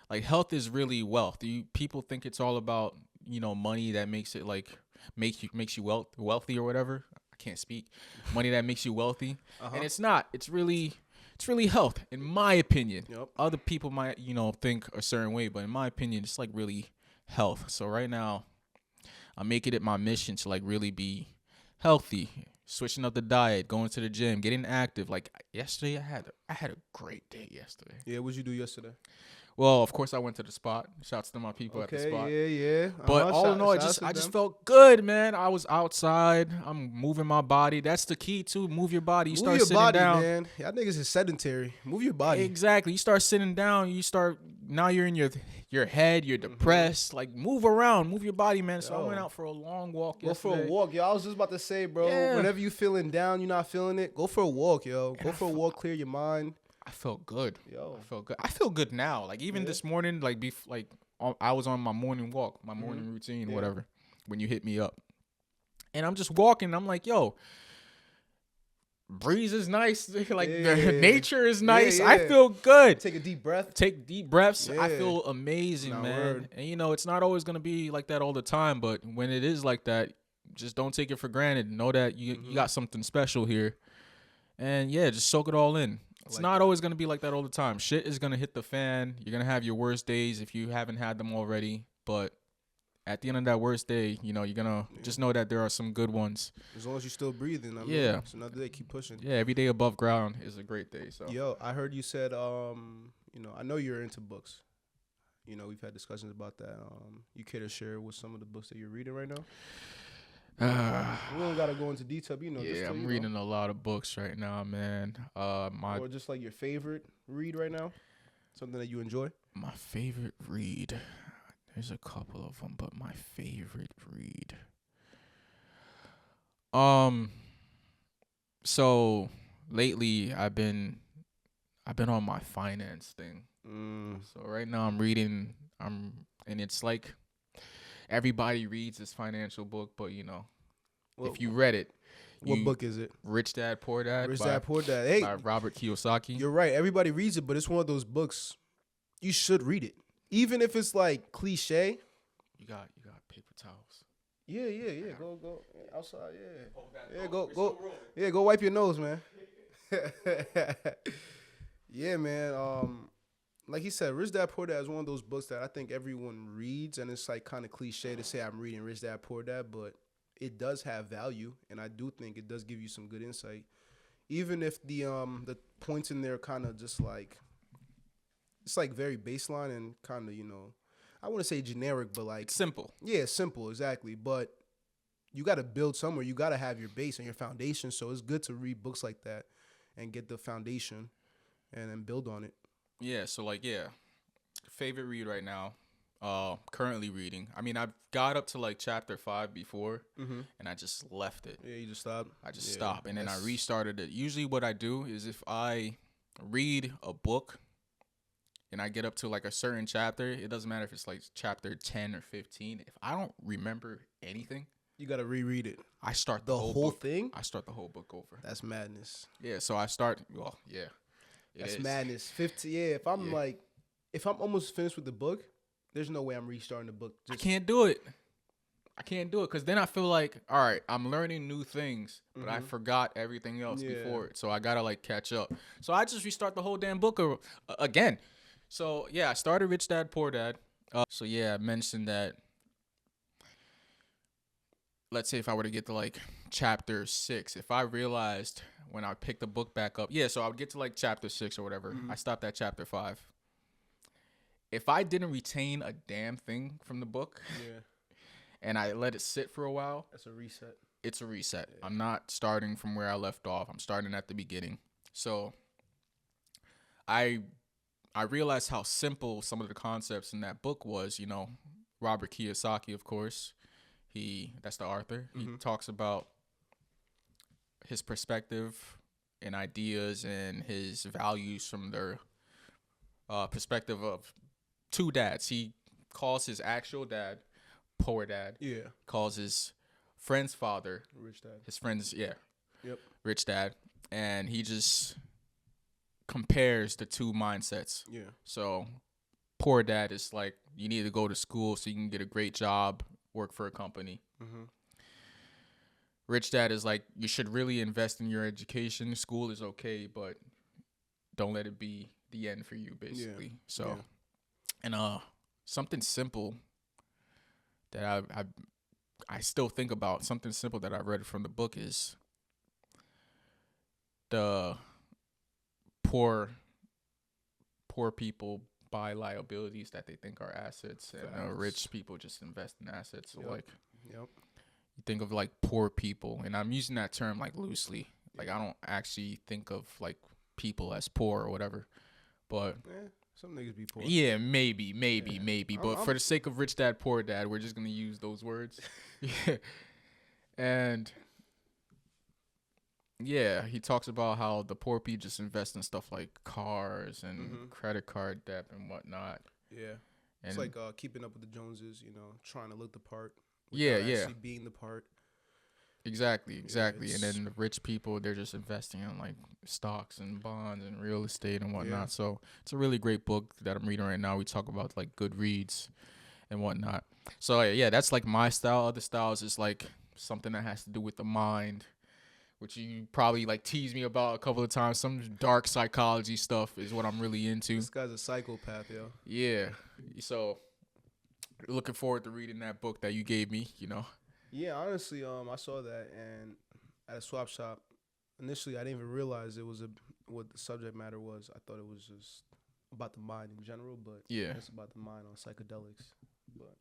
like, health is really wealth. People think it's all about, you know, money that makes it, like, makes you wealthy or whatever. I can't speak. Money that makes you wealthy. And it's not. It's really health, in my opinion. Yep. Other people might, you know, think a certain way, but in my opinion, it's, like, really health. So right now, I'm making it my mission to, like, really be healthy. Switching up the diet, going to the gym, getting active. Like yesterday, I had a great day yesterday. Yeah, what'd you do yesterday? Well, of course, I went to the spot. Shouts to my people at the spot. Yeah. But all in all, I just felt good, man. I was outside. I'm moving my body. That's the key too. Move your body. You start sitting down. Man. Y'all niggas is sedentary. Move your body. Exactly. You start sitting down. Now you're in your head. You're depressed. Like move around. Move your body, man. So I went out for a long walk yesterday. Go for a walk, yo. I was just about to say, bro. Yeah. Whenever you feeling down, you're not feeling it. Go for a walk, yo. Go for a walk. Clear your mind. I felt good. I feel good now. Like even this morning, I was on my morning walk, my morning routine, whatever. When you hit me up, and I'm just walking. I'm like, yo, breeze is nice. Like nature is nice. I feel good. Take a deep breath. Take deep breaths. I feel amazing, man. Word. And you know, it's not always gonna be like that all the time, but when it is like that, just don't take it for granted. Know that you got something special here, and just soak it all in. It's not always going to be like that all the time. Shit is going to hit the fan. You're going to have your worst days if you haven't had them already. But at the end of that worst day, you know, you're going to just know that there are some good ones. As long as you're still breathing. I mean, it's another day. Keep pushing. Yeah, every day above ground is a great day. So. Yo, I heard you said, you know, I know you're into books. You know, we've had discussions about that. You care to share with some of the books that you're reading right now? We don't gotta go into detail, but, you know. Yeah, I'm reading a lot of books right now, man. Or just like your favorite read right now, something that you enjoy. My favorite read. There's a couple of them, but my favorite read. So lately I've been on my finance thing. So right now and it's like. Everybody reads this financial book, but you know, if you read it, what book is it? Rich Dad Poor Dad. Rich Dad Poor Dad. Hey, by Robert Kiyosaki. You're right. Everybody reads it, but it's one of those books you should read it, even if it's like cliche. You got paper towels. Yeah. Go outside. Go wipe your nose, man. Yeah, man. Like he said, Rich Dad Poor Dad is one of those books that I think everyone reads, and it's like kind of cliche to say I'm reading Rich Dad Poor Dad, but it does have value, and I do think it does give you some good insight, even if the points in there kind of just like it's like very baseline and kind of, you know, I wouldn't say generic, but like simple. Yeah, simple, exactly. But you got to build somewhere. You got to have your base and your foundation. So it's good to read books like that and get the foundation and then build on it. Yeah, so favorite read right now, currently reading. I mean, I've got up to like chapter 5 before, and I just left it. Yeah, you just stopped? I just stopped, and then I restarted it. Usually what I do is if I read a book and I get up to like a certain chapter, it doesn't matter if it's like chapter 10 or 15. If I don't remember anything, you got to reread it. I start the whole thing? I start the whole book over. That's madness. Yeah, so I start, yeah. That's madness. 50. Yeah, if I'm almost finished with the book, there's no way I'm restarting the book. I can't do it because then I feel like, all right, I'm learning new things, but I forgot everything else before it. So I gotta like catch up. So I just restart the whole damn book again. So yeah, I started Rich Dad Poor Dad. I mentioned that. Let's say if I were to get to like chapter 6, if I realized when I picked the book back up, so I would get to like chapter 6 or whatever. I stopped at chapter 5. If I didn't retain a damn thing from the book, and I let it sit for a while, that's a reset. It's a reset. Yeah. I'm not starting from where I left off. I'm starting at the beginning. So I realized how simple some of the concepts in that book was. You know, Robert Kiyosaki, of course. That's the author. He talks about his perspective and ideas and his values from their perspective of two dads. He calls his actual dad Poor Dad. Yeah. Calls his friend's father Rich Dad. His friend's Yep. Rich Dad, and he just compares the two mindsets. Yeah. So Poor Dad is like, you need to go to school so you can get a great job, work for a company. Mm-hmm. Rich Dad is like, you should really invest in your education. School is okay, but don't let it be the end for you, basically. Yeah. So, and something simple that I still think about, something simple that I read from the book is the poor people buy liabilities that they think are assets, and rich people just invest in assets. So like, you think of like poor people, and I'm using that term like loosely. Like I don't actually think of like people as poor or whatever, but some niggas be poor. Yeah, maybe. But for the sake of Rich Dad, Poor Dad, we're just gonna use those words. Yeah, and yeah, he talks about how the poor people just invest in stuff like cars and credit card debt and whatnot. Yeah, and it's like keeping up with the Joneses, trying to look the part. Actually being the part. Exactly. And then the rich people, they're just investing in like stocks and bonds and real estate and whatnot. Yeah. So it's a really great book that I'm reading right now. We talk about like good reads and whatnot. So yeah, that's like my style. Other styles is like something that has to do with the mind, which you probably like teased me about a couple of times. Some dark psychology stuff is what I'm really into. This guy's a psychopath, yo. Yeah. So looking forward to reading that book that you gave me, Yeah, honestly, I saw that and at a swap shop. Initially, I didn't even realize it was what the subject matter was. I thought it was just about the mind in general, but it's about the mind on psychedelics. But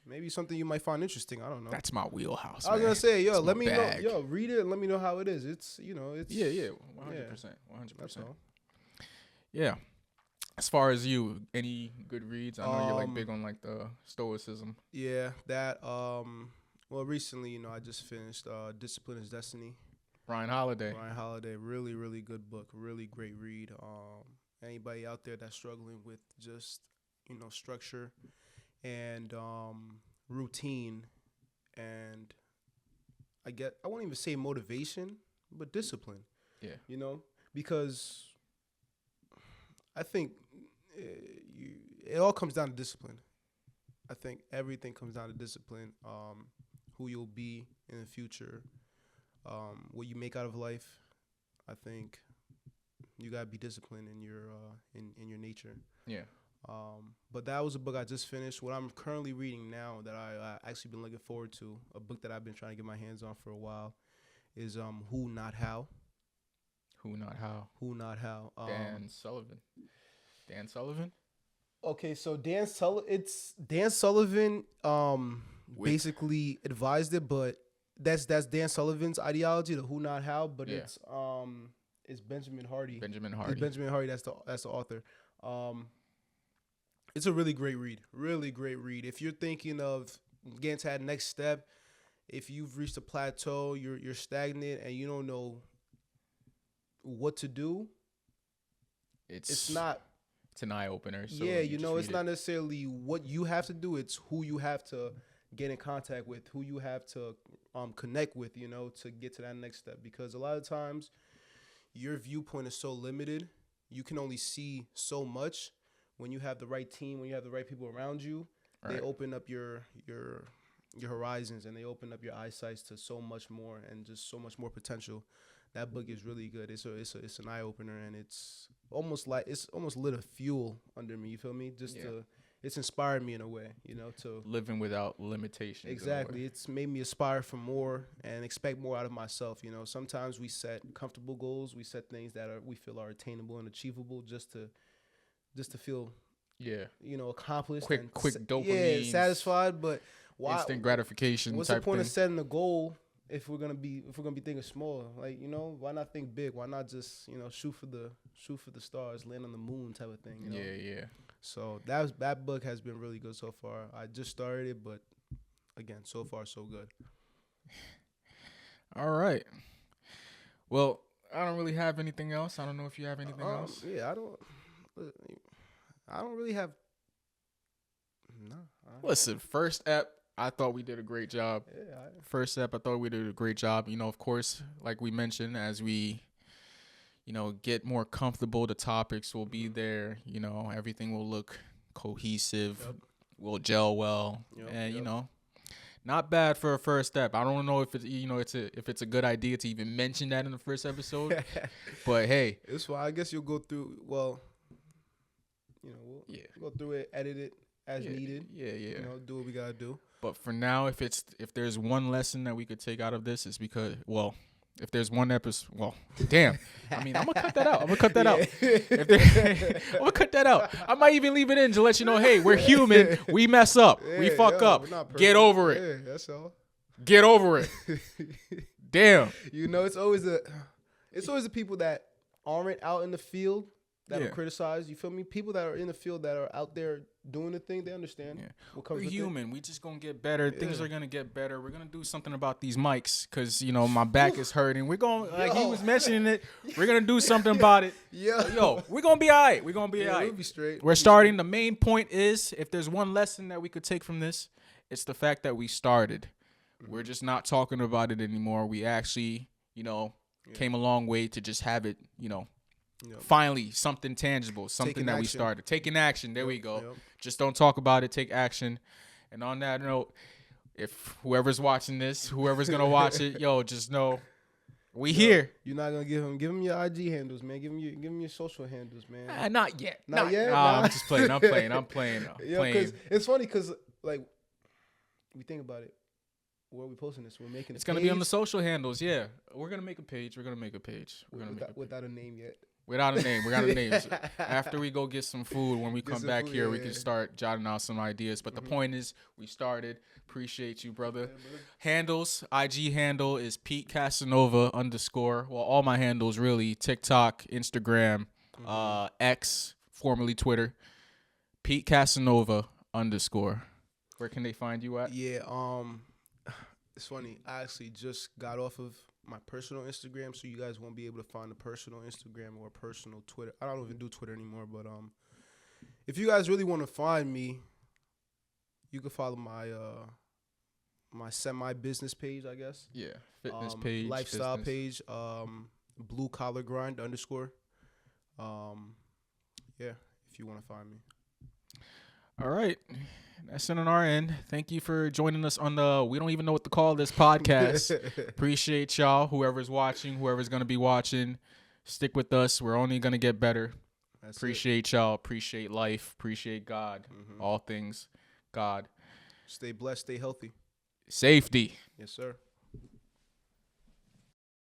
maybe something you might find interesting. I don't know. That's my wheelhouse. I was gonna say, let me know. Yo, read it and let me know how it is. It's 100%. That's all. Yeah. As far as you, any good reads? I know you're like big on like the stoicism. Yeah, that. Well, recently, I just finished Discipline is Destiny. Ryan Holiday, really, really good book. Really great read. Anybody out there that's struggling with just, structure and routine and I won't even say motivation, but discipline. Yeah. Because I think it all comes down to discipline. I think everything comes down to discipline. Who you'll be in the future, what you make out of life. I think you gotta be disciplined in your in your nature. Yeah. But that was a book I just finished. What I'm currently reading now that I actually been looking forward to, a book that I've been trying to get my hands on for a while, is Who Not How. Who Not How. Who Not How. Dan Sullivan. Okay, so Dan Sullivan basically advised it, but that's Dan Sullivan's ideology, the Who Not How, but it's Benjamin Hardy. It's Benjamin Hardy, that's the author. It's a really great read. If you're thinking of getting to that next step, if you've reached a plateau, you're stagnant and you don't know what to do, it's an eye opener. So it's not necessarily what you have to do, it's who you have to get in contact with, who you have to connect with, to get to that next step. Because a lot of times your viewpoint is so limited. You can only see so much. When you have the right team, when you have the right people around you, they open up your horizons and they open up your eyesight to so much more and just so much more potential. That book is really good. It's an eye opener and it's almost lit a fuel under me. You feel me? It's inspired me in a way, to living without limitations. Exactly. It's made me aspire for more and expect more out of myself. Sometimes we set comfortable goals. We set things that we feel are attainable and achievable just to feel, accomplished. Quick dopamine. Satisfied. But why? Instant gratification. What's the point of setting a goal if we're gonna be thinking small? Like, why not think big? Why not just shoot for the stars, land on the moon type of thing? Yeah. So that book has been really good so far. I just started it, but again, so far so good. All right. Well, I don't really have anything else. I don't know if you have anything else. Yeah, I don't really have. Nah, Listen, first ep, I thought we did a great job. Yeah, first ep, I thought we did a great job. You know, of course, like we mentioned, as we, you know, get more comfortable, the topics will be there. You know, everything will look cohesive. Yep. We'll gel well, and you know, not bad for a first step. I don't know if it's, you know, if it's a good idea to even mention that in the first episode, but hey, it's fine. I guess you'll go through. Well, you know, we'll go through it, edit it as needed. Yeah. You know, do what we gotta do. But for now, if there's one lesson that we could take out of this, is because, well, if there's one episode, well, damn. I mean, I'm going to cut that out. I'm going to cut that out. I'm going to cut that out. I might even leave it in to let you know, hey, we're human. We mess up. We fuck up. Get over it. Yeah, that's all. Get over it. Damn. You know, it's always the people that aren't out in the field that will criticize. You feel me? People that are in the field that are out there doing the thing, they understand. Yeah. We're human. We just gonna get better. Yeah. Things are gonna get better. We're gonna do something about these mics because, you know, my back is hurting. We're gonna, like he was mentioning it. We're gonna do something about it. Yo, we're gonna be all right. We're gonna be all right. We'll be straight. We're starting. The main point is, if there's one lesson that we could take from this, it's the fact that we started. We're just not talking about it anymore. We actually, you know, came a long way to just have it, you know. Finally, something tangible, something that we started. Taking action. There we go. Yep. Just don't talk about it. Take action. And on that note, if whoever's watching this, whoever's going to watch it, yo, just know we here. You're not going to give him your IG handles, man. Give him your social handles, man. Not yet. Not yet? Nah. I'm just playing. I'm playing. Cause it's funny because, like, we think about it. Where are we posting this? We're making It's going to be on the social handles, yeah. We're going to make a page. Without a name yet. Without a name. We got a name. After we go get some food, when we come back here, we can start jotting out some ideas. But the point is, we started. Appreciate you, brother. Handles, IG handle is Pete Casanova _ Well, all my handles, really. TikTok, Instagram, X, formerly Twitter. Pete Casanova _ Where can they find you at? Yeah, it's funny. I actually just got off of my personal Instagram, so you guys won't be able to find a personal Instagram or a personal Twitter. I don't even do Twitter anymore, but if you guys really want to find me, you can follow my my semi-business page, I guess. Yeah, fitness page, lifestyle page, Blue Collar Grind _ yeah, if you want to find me. All right. That's it on our end. Thank you for joining us on the, we don't even know what to call this podcast. Appreciate y'all. Whoever's watching, whoever's going to be watching, stick with us. We're only going to get better. Appreciate y'all. Appreciate life. Appreciate God. All things God. Stay blessed. Stay healthy. Safety. Yes, sir.